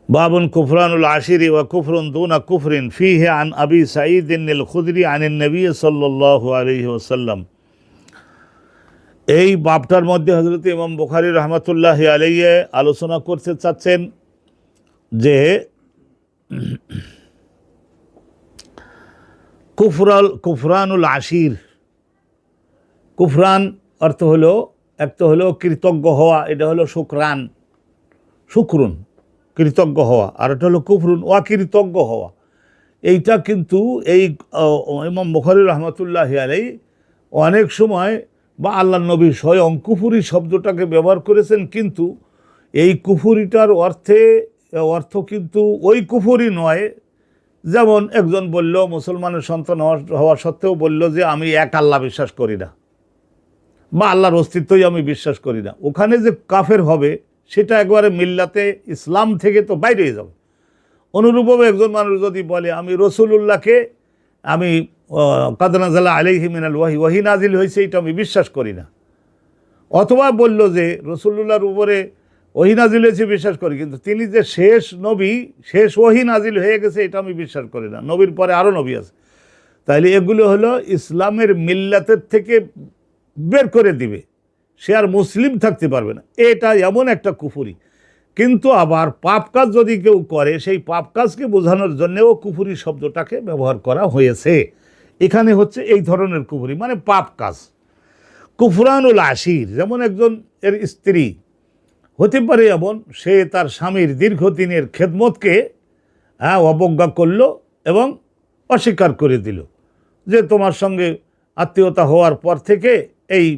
বাবুন কুফরানুল আশিরি ওয়া কুফরুন দুনা কুফরিন ফিহি আন আবি সাঈদিন আল খুদরি আনিন নবী সাল্লাল্লাহু আলাইহি ওয়াসাল্লাম। এই বাবটার মধ্যে হযরত ইমাম বুখারী রাহমাতুল্লাহি আলাইহি আলোচনা করতে চাচ্ছেন যে কুফরানুল আশির। কুফরান অর্থ হলো, একটা হলো কৃতজ্ঞ হওয়া, এটা হলো শুকরুন কৃতজ্ঞ হওয়া, আর এটা হলো কুফরুন অকৃতজ্ঞ হওয়া। এইটা কিন্তু এই ইমাম বুখারী রাহমাতুল্লাহি আলাইহি অনেক সময় বা আল্লাহ নবী স্বয়ং কুফুরি শব্দটাকে ব্যবহার করেছেন, কিন্তু এই কুফুরিটার অর্থ কিন্তু ওই কুফুরি নয়। যেমন একজন বলল, মুসলমানের সন্তান হওয়া সত্ত্বেও বলল যে আমি এক আল্লাহ বিশ্বাস করি না, বা আল্লাহর অস্তিত্বই আমি বিশ্বাস করি না, ওখানে যে কাফের হবে সেটা একবারে মিল্লাতে ইসলাম থেকে তো বাইরে হয়ে যাবে। অনুরূপভাবে একজন মানুষ যদি বলে আমি রসুলুল্লাহকে আমি কাদ নাযালা আলাইহি মিনাল ওয়াহি নাজিল হয়েছে এটা আমি বিশ্বাস করি না, অথবা বলল যে রসুলুল্লাহর উপরে ওহি নাজিল হয়েছে বিশ্বাস করি, কিন্তু তিনি যে শেষ নবী, শেষ ওহি নাজিল হয়ে গেছে এটা আমি বিশ্বাস করি না, নবীর পরে আরও নবী আছে, তাইলে এগুলো হলো ইসলামের মিল্লাতের থেকে বের করে দিবে, সে আর মুসলিম থাকতে পারবে না। এটা এমন একটা কুফুরি। কিন্তু আবার পাপ কাজ যদি কেউ করে, সেই পাপ কাজকে বোঝানোর জন্যেও কুফুরি শব্দটাকে ব্যবহার করা হয়েছে। এখানে হচ্ছে এই ধরনের কুফুরি, মানে পাপ কাজ। কুফরানুল আশির, যেমন একজন এর স্ত্রী হতে পারে এমন, সে তার স্বামীর দীর্ঘদিনের খেদমতকে অবজ্ঞা করল এবং অস্বীকার করে দিল, যে তোমার সঙ্গে আত্মীয়তা হওয়ার পর থেকে এই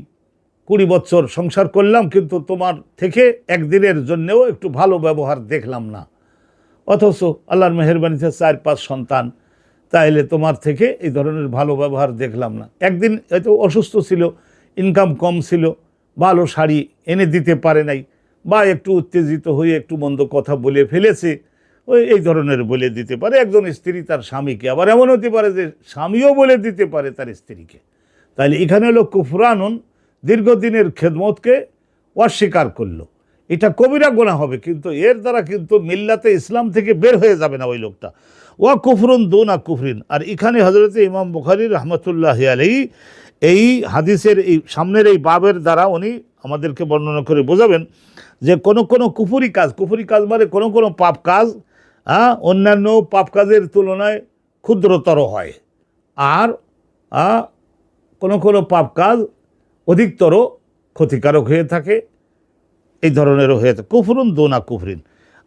20 বছর সংসার করলাম, কিন্তু তোমার থেকে একদিনের জন্যেও একটু ভালো ব্যবহার দেখলাম না, অথচ আল্লাহর মেহেরবানিতে 4-5 সন্তান, তাইলে তোমার থেকে এই ধরনের ভালো ব্যবহার দেখলাম না। একদিন হয়তো অসুস্থ ছিল, ইনকাম কম ছিল, ভালো শাড়ি এনে দিতে পারে নাই, বা একটু উত্তেজিত হয়ে একটু মন্দ কথা বলে ফেলেছে, এই ধরনের বলে দিতে পারে একজন স্ত্রী তার স্বামীকে। আবার এমন হতে পারে যে স্বামীও বলে দিতে পারে তার স্ত্রীকে। তাইলে এখানে হলো কুফরানুন, দীর্ঘদিনের খেদমতকে অস্বীকার করলো, এটা কবিরা গুনাহ হবে, কিন্তু এর দ্বারা কিন্তু মিল্লাতে ইসলাম থেকে বের হয়ে যাবে না ওই লোকটা। ওয়া কুফরুন দুনা কুফরিন। আর এখানে হযরত ইমাম বুখারী রাহমাতুল্লাহি আলাইহি এই হাদিসের এই সামনের এই বাবের দ্বারা উনি আমাদেরকে বর্ণনা করে বোঝাবেন যে কোনো কুফুরি কাজ মানে কোনো পাপ কাজ অন্যান্য পাপ কাজের তুলনায় ক্ষুদ্রতর হয়, আর কোনো পাপ কাজ অধিকতর ক্ষতিকারক হয়ে থাকে, এই ধরনেরও হয়ে থাকে। কুফরুন দুনা কুফরিন।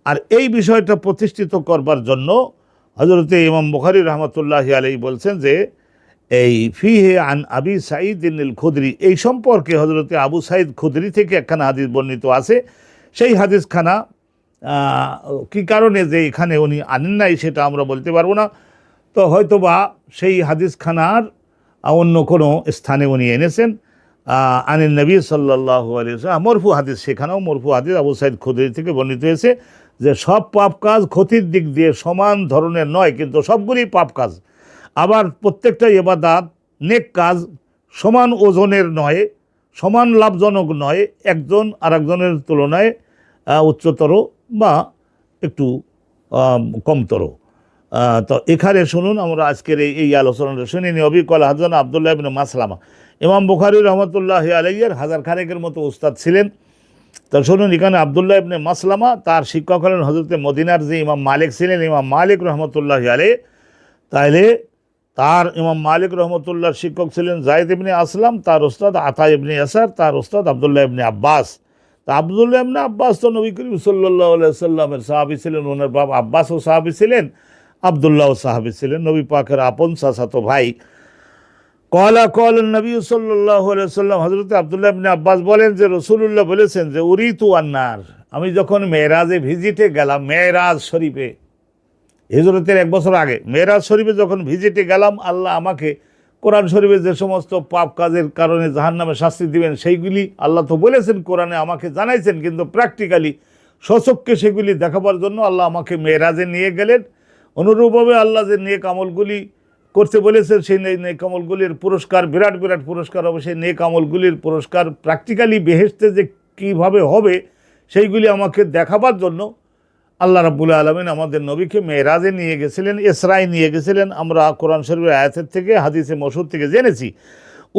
আর এই বিষয়টা প্রতিষ্ঠিত করবার জন্য হযরতে ইমাম বুখারী রাহমাতুল্লাহি আলাইহি বলছেন যে এই ফিহে আন আবি সাঈদিন আল খুদরি, এই সম্পর্কে হযরতে আবু সাঈদ খুদরি থেকে একখানা হাদিস বর্ণিত আছে। সেই হাদিসখানা কী কারণে যে এখানে উনি আনেন নাই সেটা আমরা বলতে পারবো না, তো হয়তোবা সেই হাদিসখানার অন্য কোনো স্থানে উনি এনেছেন। আনিন নবী সাল্লাল্লাহু আলাইহি ওয়াসাল্লাম মরফু হাদিস, সেখানেও মরফু হাদিস আবু সাঈদ খুদরি থেকে বর্ণিত হয়েছে যে সব পাপ কাজ ক্ষতির দিক দিয়ে সমান ধরনের নয়, কিন্তু সবগুলি পাপ কাজ। আবার প্রত্যেকটা ইবাদত নেক কাজ সমান ওজনের নয়, সমান লাভজনক নয়, একজন আরেকজনের তুলনায় উচ্চতর বা একটু কমতর। তো এখানে শুনুন, আমরা আজকের এই আলোচনাটা শুনে নিই। অবিকল হাদানা আব্দুল্লাহ ইবনে মাসলামা। ইমাম বুখারী রাহমাতুল্লাহি আলাইহির 1000 খানেকের মতো উস্তাদ ছিলেন। তো শুনুন, এখানে আব্দুল্লাহ ইবনে মাসলামা, তার শিক্ষক হলেন হযরতে মদিনার যে ইমাম মালিক ছিলেন, ইমাম মালিক রহমতুল্লাহি আলাইহি। তাইলে তার ইমাম মালিক রহমতুল্লাহর শিক্ষক ছিলেন যায়েদ ইবনে আসলাম, তার উস্তাদ আতা ইবনে ইয়াসার, তার উস্তাদ আব্দুল্লাহ ইবনে আব্বাস। তা আব্দুল্লাহ ইবনে আব্বাস তো নবী করিম সাল্লাল্লাহু আলাইহি সাল্লামের সাহাবী ছিলেন, ওনার বাবা আব্বাসও সাহাবী ছিলেন, আব্দুল্লাহও সাহাবী ছিলেন, নবী পাকের আপন চাচাতো ভাই। কল নবী সাল্লাল্লাহু আলাইহি সাল্লাম, হযরত আব্দুল্লাহ ইবনে আব্বাস বলেন যে রাসূলুল্লাহ বলেছেন যে উরিতু আন্নার, আমি যখন মেরাজে ভিজিটে গেলাম, মেরাজ শরীফে, হিজরতের 1 বছর আগে মেরাজ শরীফে যখন ভিজিটে গেলাম, আল্লাহ আমাকে কোরআন শরীফে যে সমস্ত পাপ কাজের কারণে জাহান্নামে শাস্তি দিবেন সেইগুলি আল্লাহ তো বলেছেন কোরআনে, আমাকে জানাইছেন, কিন্তু প্র্যাকটিক্যালি স্বচক্ষে সেগুলি দেখাবার জন্য আল্লাহ আমাকে মেরাজে নিয়ে গেলেন। অনুরূপভাবে আল্লাহ যে নেক আমলগুলি করতে বলেছেন, সেই নেক আমলগুলির পুরস্কার বিরাট পুরস্কার হবে, সেই নেক আমলগুলির পুরস্কার প্র্যাকটিক্যালি বেহেশতে যে কীভাবে হবে সেইগুলি আমাকে দেখাবার জন্য আল্লাহ রাব্বুল আলামিন আমাদের নবীকে মেরাজে নিয়ে গেছিলেন, ইসরায় নিয়ে গেছিলেন। আমরা কোরআন শরীফের আয়াতের থেকে, হাদিসে মশহুর থেকে জেনেছি,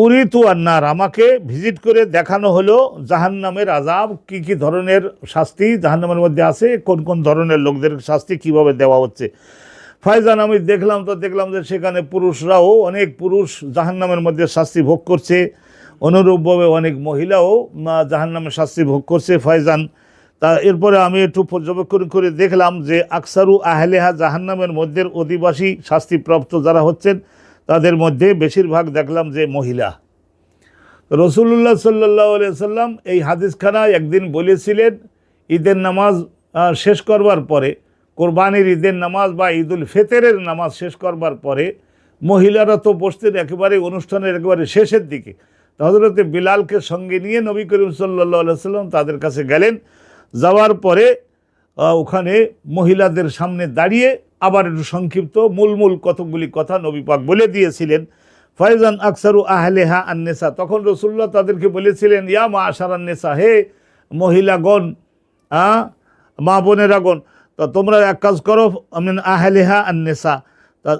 উরিতু আন্নার, আমাকে ভিজিট করে দেখানো হলো জাহান্নামের আযাব, কি কি ধরনের শাস্তি জাহান্নামের মধ্যে আছে, কোন কোন ধরনের লোকদের শাস্তি কিভাবে দেওয়া হচ্ছে। ফায়জান, আমি দেখলাম যে সেখানে পুরুষরাও, অনেক পুরুষ জাহান্নামের মধ্যে শাস্তি ভোগ করছে, অনুরূপভাবে অনেক মহিলাও জাহান্নামের শাস্তি ভোগ করছে। ফায়জান, তা এরপরে আমি একটু পর্যবেক্ষণ করে দেখলাম যে আকসারু আহলেহা, জাহান্নামের মধ্যে অধিবাসী শাস্তিপ্রাপ্ত যারা হচ্ছেন তাদের মধ্যে বেশিরভাগ দেখলাম যে মহিলা। রসুল্লাহ সাল্লাল্লাহু আলাইহি সাল্লাম এই হাদিসখানা একদিন বলেছিলেন, ঈদের নামাজ শেষ করবার পরে, কোরবানির ঈদের নামাজ বা ঈদুল ফিতরের নামাজ শেষ করবার পরে মহিলারা তো বসতেন একেবারে অনুষ্ঠানের একেবারে শেষের দিকে। হযরতে বিলালকে সঙ্গে নিয়ে নবী করিম সাল্লাল্লাহু আলাইহি সাল্লাম তাদের কাছে গেলেন। যাওয়ার পরে ওখানে মহিলাদের সামনে দাঁড়িয়ে আবার একটু সংক্ষিপ্ত মূল কতগুলি কথা নবী পাক বলে দিয়েছিলেন। ফায়জান আকসারু আহলেহা আন্নেসা, তখন রসুল্লাহ তাদেরকে বলেছিলেন, ইয়া মা আশারান নেসা, হে মহিলাগণ, মা বোনেরাগণ, তো তোমরা এক কাজ করো, আমিন আহলেহা আন্নেসা। তা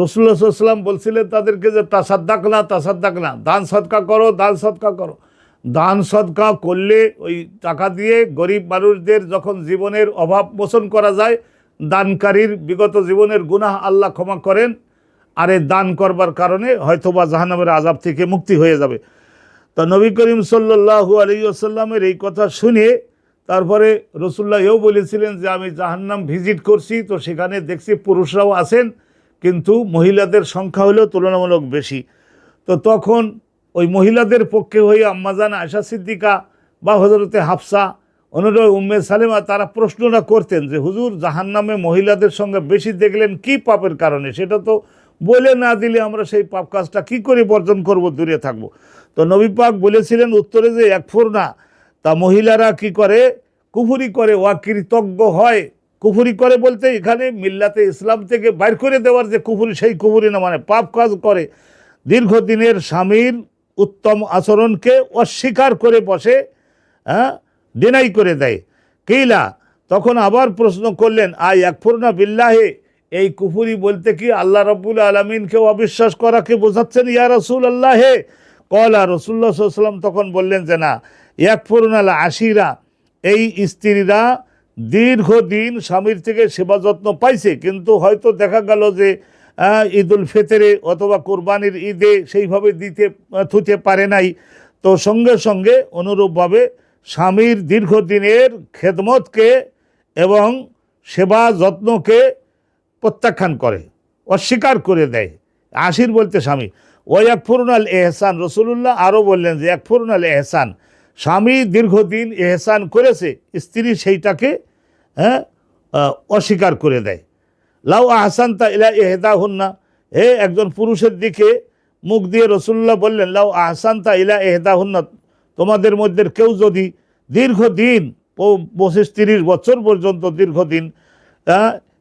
রসুল্লাহ সাল্লাল্লাহু আলাইহি ওয়াসাল্লাম বলছিলেন তাদেরকে যে তাসাদ্দাকনা, দান সদকা করো, দান সদকা করলে ওই টাকা দিয়ে গরিব মানুষদের যখন জীবনের অভাব মোচন করা যায়, দানকারীর বিগত জীবনের গুনাহ আল্লাহ ক্ষমা করেন, আর এই দান করবার কারণে হয়তোবা জাহান্নামের আযাব থেকে মুক্তি হয়ে যাবে। তো নবী করিম সাল্লাল্লাহু আলাইহি ওয়াসাল্লামের এই কথা শুনে তারপরে রসুল্লাহ এও বলেছিলেন যে আমি জাহান্নাম ভিজিট করছি, তো সেখানে দেখছি পুরুষরাও আছেন কিন্তু মহিলাদের সংখ্যা হলেও তুলনামূলক বেশি। তো তখন ওই মহিলাদের পক্ষে হয়ে আম্মাজান আয়েশা সিদ্দিকা বা হযরতে হাফসা, অনুরূপ উম্মে সালেমা, তারা প্রশ্নটা করতেন যে হুজুর, জাহান্নামে মহিলাদের সঙ্গে বেশি দেখলেন কি পাপের কারণে? সেটা তো বলে না দিলে আমরা সেই পাপ কাজটা কী করে বর্জন করব, দূরে থাকব। তো নবী পাক বলেছিলেন উত্তরে যে একফুরনা, তা মহিলারা কি করে? কুফরি করে, অকৃতজ্ঞ হয়। কুফরি করে বলতে এখানে মিল্লাতে ইসলাম থেকে বাইর করে দেওয়ার যে কুফরি, সেই কুফরি না, মানে পাপ কাজ করে। দীর্ঘদিনের স্বামীর উত্তম আচরণকে অস্বীকার করে বসে, ডিনাই করে দেয়। কিলা, তখন আবার প্রশ্ন করলেন, আই একফুরনা বিল্লাহে, এই কুফরি বলতে কি আল্লাহ রাব্বুল আলামিনকে অবিশ্বাস করাকে বোঝাচ্ছেন ইয়া রাসূলুল্লাহ? কলা, রাসূলুল্লাহ সাল্লাল্লাহু আলাইহি ওয়াসাল্লাম তখন বললেন যে না, ইয়াকফুরুনাল আশিরা, এই স্ত্রীরা দীর্ঘদিন স্বামীর থেকে সেবা যত্ন পাইছে, কিন্তু হয়তো দেখা গেল যে ঈদুল ফিতরে অথবা কোরবানির ঈদে সেইভাবে থুতে পারে নাই, তো সঙ্গে সঙ্গে অনুরূপভাবে স্বামীর দীর্ঘদিনের খেদমতকে এবং সেবা যত্নকে প্রত্যাখ্যান করে, অস্বীকার করে দেয়। আশির বলতে স্বামী। ওয়াকফুরুনাল এহসান, রসুল্লাহ আরও বললেন যে ইয়াকফুরুনাল এহসান, স্বামী দীর্ঘদিন এহসান করেছে, স্ত্রী সেইটাকে অস্বীকার করে দেয়। লাউ আহসানতা ইলা ইহদাহুন্না, হে একজন পুরুষের দিকে মুখ দিয়ে রসুল্লাহ বললেন, লাউ আহসানতা ইলা ইহদাহুন্না, তোমাদের মধ্যে কেউ যদি দীর্ঘদিন 25-30 বছর পর্যন্ত দীর্ঘদিন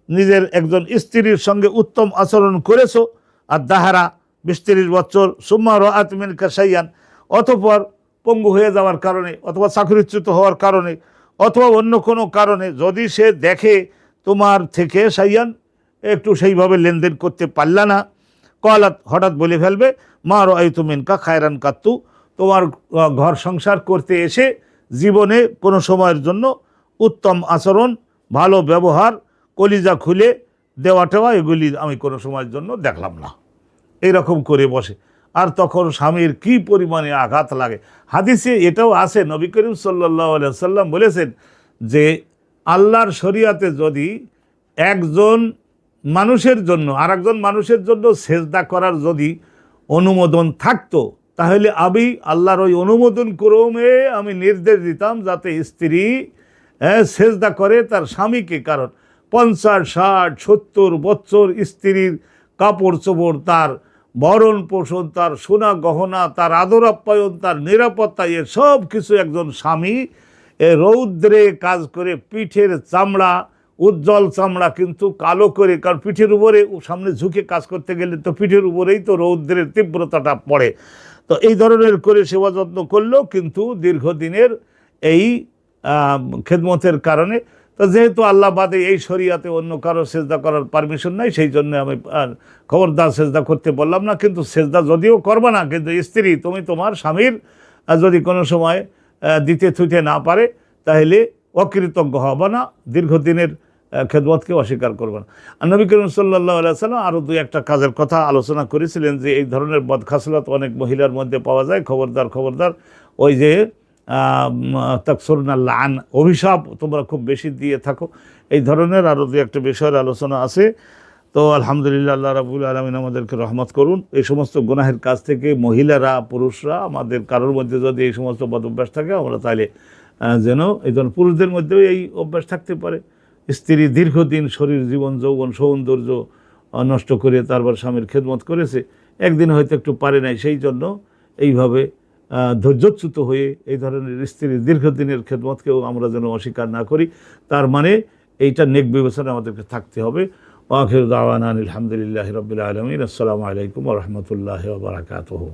নিজের একজন স্ত্রীর সঙ্গে উত্তম আচরণ করেছো, আর দাহারা 20-30 বছর, সুম্মা রাআত মিনকা শাইয়ান, অতঃপর পঙ্গু হয়ে যাওয়ার কারণে অথবা চাকরিচ্যুত হওয়ার কারণে অথবা অন্য কোনো কারণে যদি সে দেখে তোমার থেকে শাইয়ান, একটু সেইভাবে লেনদেন করতে পারলা না, কলাত, হঠাৎ বলে ফেলবে, মা রাআইতু মিনকা খায়রান কাত্তু, তোমার ঘর সংসার করতে এসে জীবনে কোনো সময়ের জন্য উত্তম আচরণ, ভালো ব্যবহার, কলিজা খুলে দেওয়া টেওয়া, এগুলি আমি কোনো সময়ের জন্য দেখলাম না, এইরকম করে বসে। আর তখন স্বামীর কি পরিমাণে আঘাত লাগে। হাদিসে এটাও আছে, নবী করিম সাল্লাল্লাহু আলাইহি ওয়াসাল্লাম বলেছেন যে আল্লাহর শরিয়াতে যদি একজন মানুষের জন্য আর একজন মানুষের জন্য সেজদা করার যদি অনুমোদন থাকতো, তাহলে আমি আল্লাহর ওই অনুমোদন ক্রমে আমি নির্দেশ দিতাম যাতে স্ত্রী সেজদা করে তার স্বামীকে। কারণ 50, 60, 70 বছর স্ত্রীর কাপড় চোপড়, তার ভরণ পোষণ, তার সোনা গহনা, তার আদর আপ্যায়ন, তার নিরাপত্তা, এ সব কিছু একজন স্বামী রৌদ্রে কাজ করে পিঠের চামড়া, উজ্জ্বল চামড়া কিন্তু কালো করে, কারণ পিঠের উপরে সামনে ঝুঁকে কাজ করতে গেলে তো পিঠের উপরেই তো রৌদ্রের তীব্রতাটা পড়ে। তো এই ধরনের করে সেবা যত্ন করলেও কিন্তু দীর্ঘদিনের এই খেদমতের কারণে তো যেহেতু আল্লাহ বাদে এই শরিয়াতে অন্য কারো সেজদা করার পারমিশন নাই, সেই জন্য আমি খবরদার সেজদা করতে বললাম না। কিন্তু সেজদা যদিও করবে না, কিন্তু স্ত্রী তুমি তোমার স্বামীর যদি কোনো সময় দিতে থুইতে না পারে তাহলে অকৃতজ্ঞ হবে না, দীর্ঘদিনের খেদমতকে অস্বীকার করবে না। আর নবী করিম সাল্লাল্লাহু আলাইহি সাল্লাম আরও দুই একটা কাজের কথা আলোচনা করেছিলেন যে এই ধরনের বদখাসলত অনেক মহিলার মধ্যে পাওয়া যায়। খবরদার খবরদার, ওই যে তাকসুরনা লান, অভিশাপ তোমরা খুব বেশি দিয়ে থাকো, এই ধরনের আরও দুই একটা বিষয়ের আলোচনা আছে। তো আলহামদুলিল্লাহ, আল্লাহ রাব্বুল আলামিন আমাদেরকে রহমত করুন। এই সমস্ত গুনাহের কাজ থেকে মহিলারা, পুরুষরা, আমাদের কারোর মধ্যে যদি এই সমস্ত বদ অভ্যাস থাকে, আমরা তাহলে যেন এই ধরনের পুরুষদের মধ্যেও এই অভ্যাস থাকতে পারে। স্ত্রী দীর্ঘদিন শরীর, জীবন, যৌবন, সৌন্দর্য নষ্ট করে তারপর স্বামীর খেদমত করেছে, একদিন হয়তো একটু পারে নাই, সেই জন্য এইভাবে ধৈর্যচ্যুত হয়ে এই ধরনের স্ত্রীর দীর্ঘদিনের খেদমতকেও আমরা যেন অস্বীকার না করি। তার মানে এইটা নেক বিবেচনা আমাদেরকে থাকতে হবে। ওয়া আখিরু দাওয়ানা আলহামদুলিল্লাহি রাব্বিল আলামিন। আসসালামু আলাইকুম ওয়া রাহমাতুল্লাহি ওয়া বারাকাতুহু।